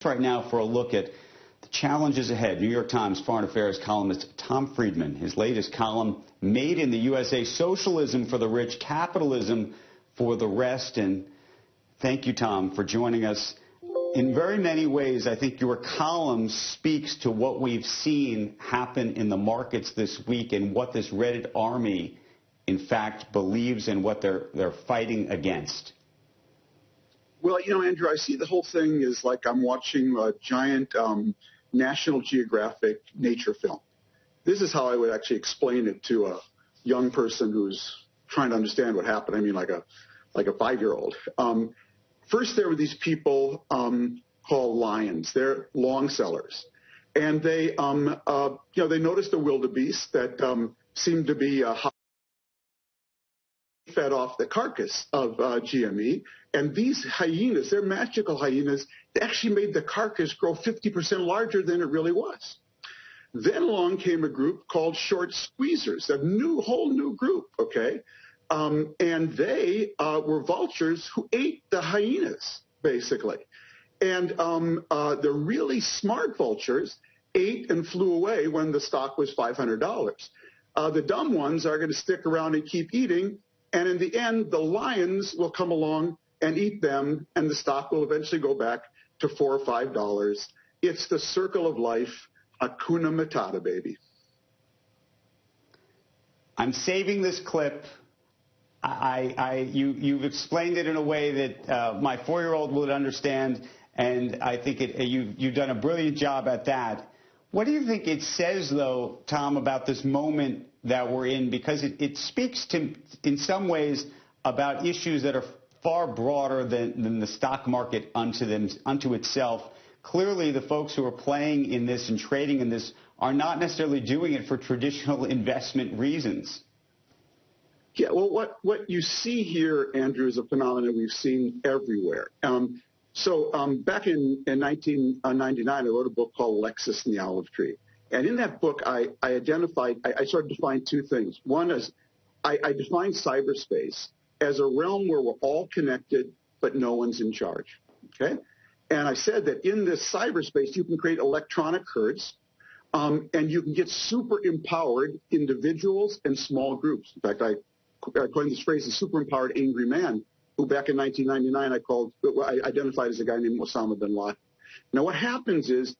Right now for a look at the challenges ahead. New York Times foreign affairs columnist Tom Friedman. His latest column, Made in the USA, Socialism for the Rich, Capitalism for the Rest. And thank you, Tom, for joining us. In very many ways, I think your column speaks to what we've seen happen in the markets this week and what this Red Army, in fact, believes and what they're fighting against. Well, you know, Andrew, I see the whole thing is like I'm watching a giant National Geographic nature film. This is how I would actually explain it to a young person who's trying to understand what happened. I mean, like a 5-year-old. First, there were these people called lions. They're long sellers, and they, they noticed a wildebeest that seemed to be fed off the carcass of GME, and these hyenas, they're magical hyenas, they actually made the carcass grow 50% larger than it really was. Then along came a group called short squeezers, a whole new group, okay? And they were vultures who ate the hyenas, basically. And the really smart vultures ate and flew away when the stock was $500. The dumb ones are going to stick around and keep eating, and in the end, the lions will come along and eat them, and the stock will eventually go back to $4 or $5. It's the circle of life, Hakuna Matata, baby. I'm saving this clip. You've explained it in a way that my 4-year-old would understand, and I think you've done a brilliant job at that. What do you think it says, though, Tom, about this moment that we're in? Because it speaks to, in some ways, about issues that are far broader than the stock market unto itself. Clearly, the folks who are playing in this and trading in this are not necessarily doing it for traditional investment reasons. Yeah, well, what you see here, Andrew, is a phenomenon we've seen everywhere. Back in 1999, I wrote a book called Lexus and the Olive Tree. And in that book, I sort of defined two things. One is I defined cyberspace as a realm where we're all connected, but no one's in charge, okay? And I said that in this cyberspace, you can create electronic herds, and you can get super empowered individuals and small groups. In fact, I coined this phrase, the super empowered angry man, who back in 1999 I identified as a guy named Osama bin Laden. Now, what happens is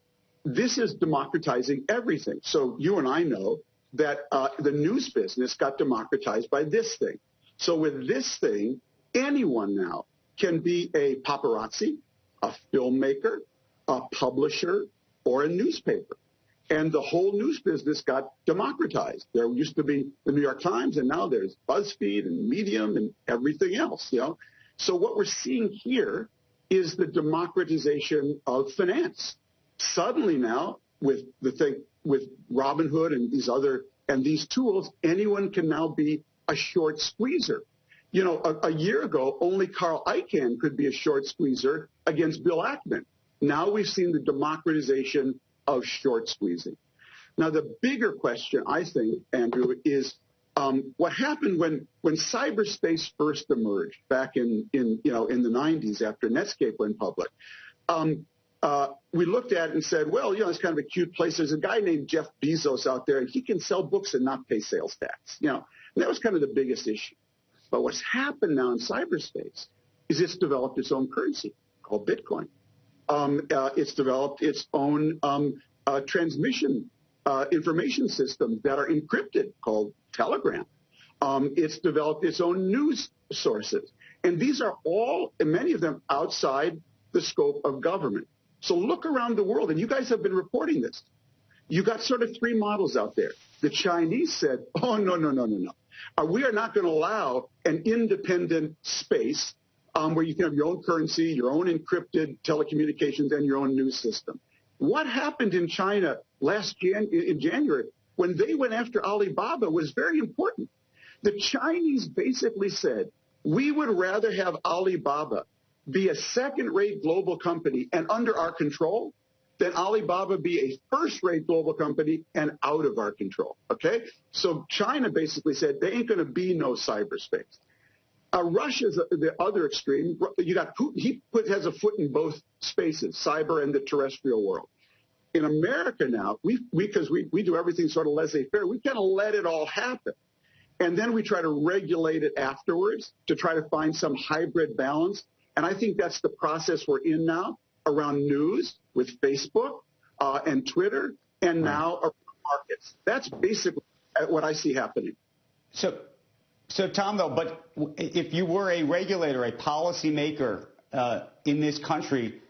this is democratizing everything. So you and I know that the news business got democratized by this thing. So with this thing, anyone now can be a paparazzi, a filmmaker, a publisher, or a newspaper. And the whole news business got democratized. There used to be the New York Times, and now there's BuzzFeed and Medium and everything else, you know. So what we're seeing here is the democratization of finance. Suddenly now, with Robinhood and these tools, anyone can now be a short squeezer. You know, a year ago, only Carl Icahn could be a short squeezer against Bill Ackman. Now we've seen the democratization of short squeezing. Now, the bigger question, I think, Andrew, is what happened when cyberspace first emerged back in the 90s after Netscape went public. We looked at it and said, well, you know, it's kind of a cute place. There's a guy named Jeff Bezos out there, and he can sell books and not pay sales tax. You know, and that was kind of the biggest issue. But what's happened now in cyberspace is it's developed its own currency called Bitcoin. It's developed its own transmission information systems that are encrypted called Telegram. It's developed its own news sources. And these are all, and many of them, outside the scope of government. So look around the world, and you guys have been reporting this. You got sort of three models out there. The Chinese said, oh, no. We are not going to allow an independent space where you can have your own currency, your own encrypted telecommunications, and your own news system. What happened in China in January when they went after Alibaba was very important. The Chinese basically said, we would rather have Alibaba be a second-rate global company and under our control than Alibaba be a first-rate global company and out of our control, okay? So China basically said there ain't going to be no cyberspace. Russia's the other extreme. You got Putin. He has a foot in both spaces, cyber and the terrestrial world. In America now, because we do everything sort of laissez-faire, we kind of let it all happen. And then we try to regulate it afterwards to try to find some hybrid balance. And I think that's the process we're in now around news with Facebook and Twitter and now around markets. That's basically what I see happening. So Tom, though, but if you were a regulator, a policymaker in this country,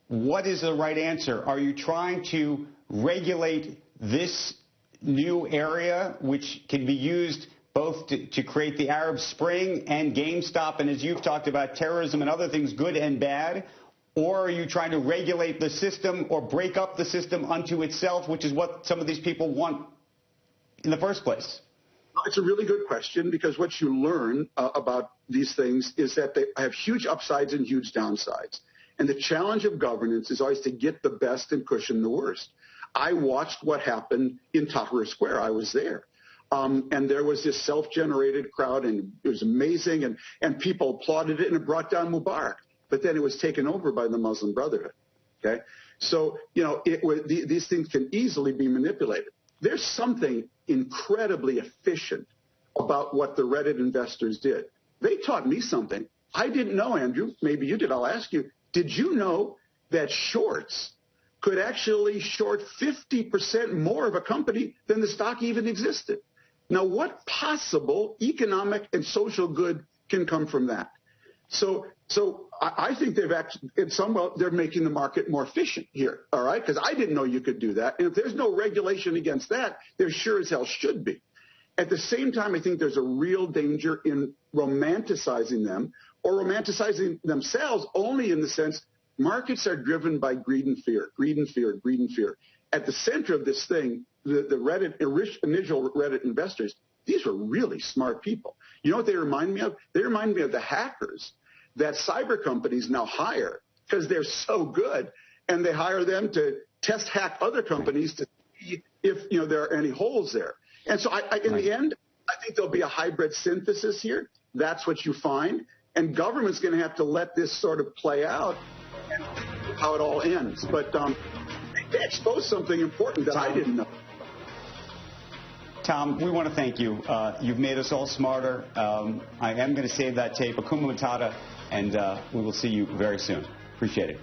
what is the right answer? Are you trying to regulate this new area, which can be used both to create the Arab Spring and GameStop, and as you've talked about, terrorism and other things, good and bad? Or are you trying to regulate the system or break up the system unto itself, which is what some of these people want in the first place? It's a really good question, because what you learn about these things is that they have huge upsides and huge downsides. And the challenge of governance is always to get the best and cushion the worst. I watched what happened in Tahrir Square. I was there. And there was this self-generated crowd, and it was amazing, and people applauded it, and it brought down Mubarak. But then it was taken over by the Muslim Brotherhood. Okay? So, these things can easily be manipulated. There's something incredibly efficient about what the Reddit investors did. They taught me something. I didn't know, Andrew. Maybe you did. I'll ask you. Did you know that shorts could actually short 50% more of a company than the stock even existed? Now, what possible economic and social good can come from that? So I think they've actually, they're making the market more efficient here, all right? Because I didn't know you could do that. And if there's no regulation against that, there sure as hell should be. At the same time, I think there's a real danger in romanticizing them or romanticizing themselves only in the sense markets are driven by greed and fear, greed and fear, greed and fear. At the center of this thing, the initial Reddit investors, these were really smart people. You know what they remind me of? They remind me of the hackers that cyber companies now hire because they're so good, and they hire them to test hack other companies to see if there are any holes there. And so in the end, I think there'll be a hybrid synthesis here. That's what you find. And government's going to have to let this sort of play out and how it all ends. But they exposed something important that I didn't know. Tom, we want to thank you. You've made us all smarter. I am going to save that tape. Hakuna Matata, and we will see you very soon. Appreciate it.